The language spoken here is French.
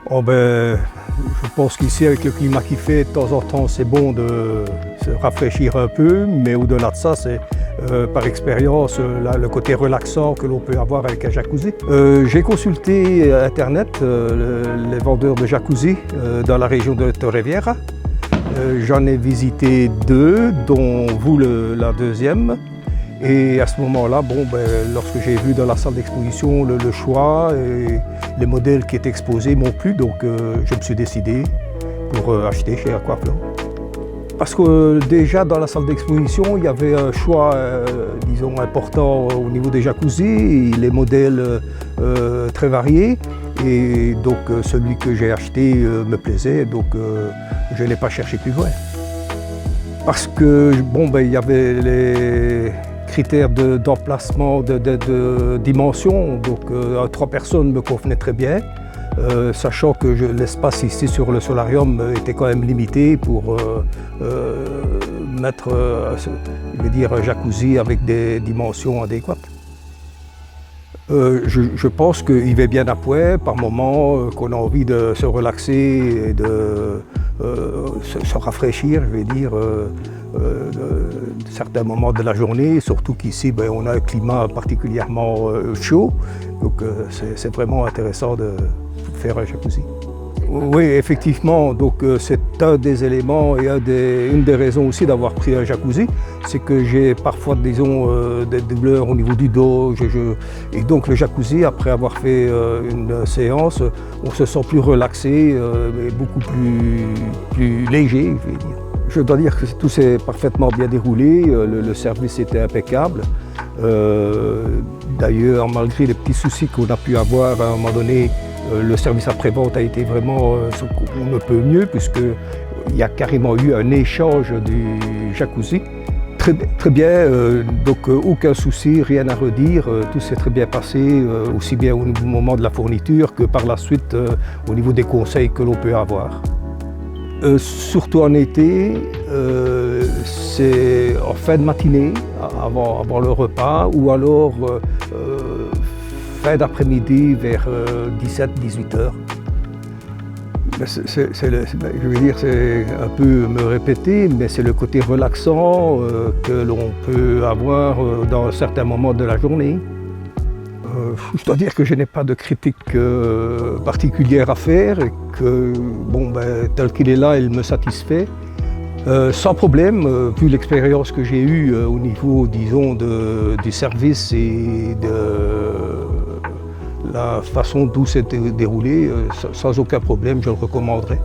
Oh ben, je pense qu'ici, avec le climat qu'il fait, de temps en temps, c'est bon de se rafraîchir un peu, mais au-delà de ça, c'est par expérience le côté relaxant que l'on peut avoir avec un jacuzzi. J'ai consulté Internet, les vendeurs de jacuzzi dans la région de Torrevieja. J'en ai visité deux, dont vous la deuxième. Et à ce moment-là, lorsque j'ai vu dans la salle d'exposition le choix et les modèles qui étaient exposés m'ont plu, donc je me suis décidé pour acheter chez Aquaflow. Parce que déjà dans la salle d'exposition, il y avait un choix, disons, important au niveau des jacuzzis, les modèles très variés. Et donc celui que j'ai acheté me plaisait, donc je n'ai pas cherché plus loin. Parce que il y avait les critères d'emplacement, de dimension, donc 3 personnes me convenaient très bien, sachant que l'espace ici sur le solarium était quand même limité pour mettre un jacuzzi avec des dimensions adéquates. Je pense qu'il va bien à point par moment, qu'on a envie de se relaxer et de se rafraîchir, je vais dire, certains moments de la journée, surtout qu'ici on a un climat particulièrement chaud, donc c'est vraiment intéressant de faire un jacuzzi. Oui, effectivement, donc c'est un des éléments et une des raisons aussi d'avoir pris un jacuzzi, c'est que j'ai parfois, disons, des douleurs au niveau du dos, et donc le jacuzzi, après avoir fait une séance, on se sent plus relaxé et beaucoup plus léger, je vais dire. Je dois dire que tout s'est parfaitement bien déroulé, le service était impeccable. D'ailleurs, malgré les petits soucis qu'on a pu avoir à un moment donné, le service après-vente a été vraiment on ne peut mieux, puisqu'il y a carrément eu un échange du jacuzzi. Très bien, donc aucun souci, rien à redire, tout s'est très bien passé, aussi bien au moment de la fourniture que par la suite au niveau des conseils que l'on peut avoir. Surtout en été, c'est en fin de matinée, avant le repas, ou alors fin d'après-midi vers 17-18 heures. Je veux dire, c'est un peu me répéter, mais c'est le côté relaxant que l'on peut avoir dans certains moments de la journée. Je dois dire que je n'ai pas de critique particulière à faire et que tel qu'il est là, il me satisfait. Sans problème, vu l'expérience que j'ai eue au niveau, disons, du service et de la façon dont c'est déroulé, sans aucun problème, je le recommanderais.